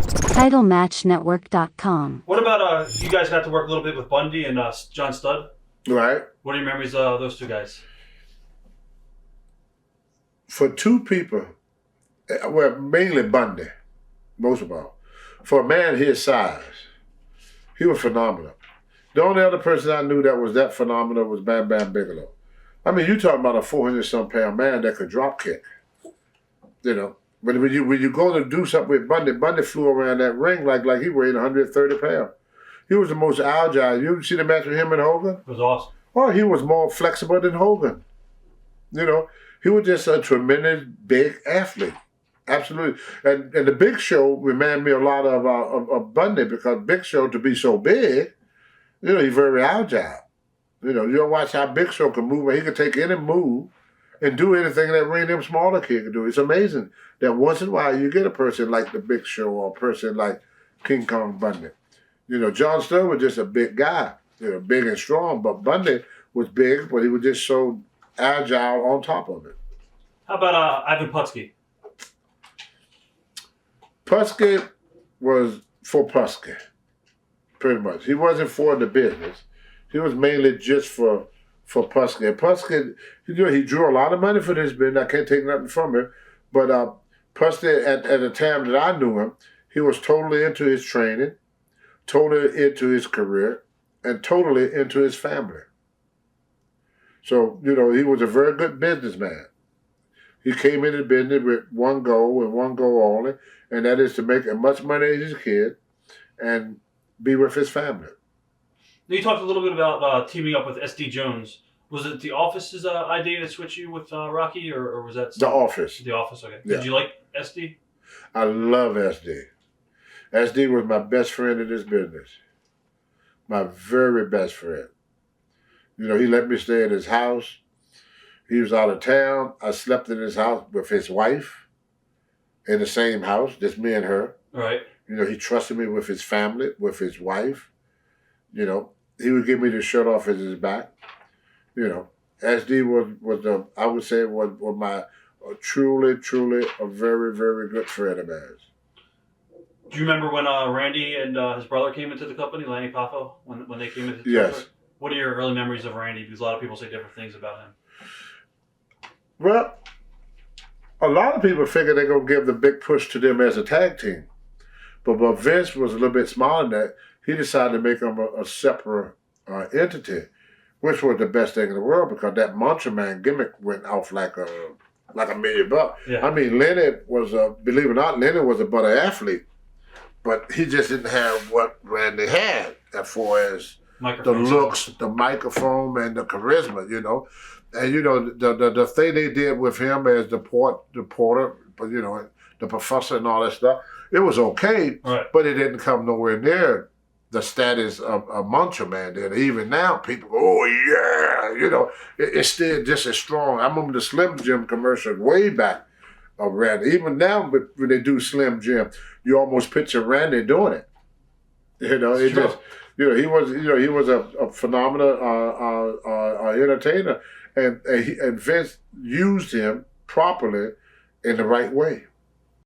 TitleMatchNetwork.com. What about you guys got to work a little bit with Bundy and John Studd? Right. What are your memories of those two guys? For two people, well, mainly Bundy, most of all. For a man his size, he was phenomenal. The only other person I knew that was that phenomenal was Bam Bam Bigelow. I mean, you talking about a 400-some pound man that could drop kick. You know, but when you go to do something with Bundy, Bundy flew around that ring like he weighed 130 pounds. He was the most agile. You see the match with him and Hogan? It was awesome. Oh, he was more flexible than Hogan. You know, he was just a tremendous big athlete. Absolutely. And the Big Show reminded me a lot of Bundy, because Big Show, to be so big, you know, he's very agile. You know, you'll watch how Big Show can move, and he can take any move and do anything that Ray them smaller kid can do. It's amazing that once in a while you get a person like the Big Show or a person like King Kong Bundy. You know, John Studd was just a big guy, you know, big and strong, but Bundy was big, but he was just so agile on top of it. How about Ivan Putski? Putski was for Putski, pretty much. He wasn't for the business. He was mainly just for Putski. And Putski, you know, he drew a lot of money for this business. I can't take nothing from him. But Putski, at the time that I knew him, he was totally into his training, totally into his career, and totally into his family. So, you know, he was a very good businessman. He came into the business with one goal and one goal only, and that is to make as much money as he could and be with his family. You talked a little bit about teaming up with SD Jones. Was it The Office's idea to switch you with Rocky, or was that The Office? The Office, okay. Yeah. Did you like SD? I love SD. SD was my best friend in this business. My very best friend. You know, he let me stay at his house. He was out of town. I slept in his house with his wife in the same house, just me and her. Right. You know, he trusted me with his family, with his wife. You know, he would give me the shirt off of his back. You know, SD was I would say was my truly a very, very good friend of mine. Do you remember when Randy and his brother came into the company, Lanny Poffo, when they came into the Yes. company? What are your early memories of Randy? Because a lot of people say different things about him. Well, a lot of people figure they're going to give the big push to them as a tag team. But Vince was a little bit smaller than that. He decided to make them a separate entity, which was the best thing in the world, because that Macho Man gimmick went off like $1 million. Yeah. I mean, Lenny was believe it or not, Lenny was a better athlete, but he just didn't have what Randy had as far as the looks, the microphone, and the charisma, you know. And, you know, the thing they did with him as the porter, but, you know, the professor and all that stuff, it was okay, right, but it didn't come nowhere near the status of Macho Man did. Even now, people go, oh, yeah, you know, it's still just as strong. I remember the Slim Jim commercial way back of Randy. Even now, when they do Slim Jim, you almost picture Randy doing it. You know, it just, you know, he was a phenomenal entertainer, and Vince used him properly in the right way.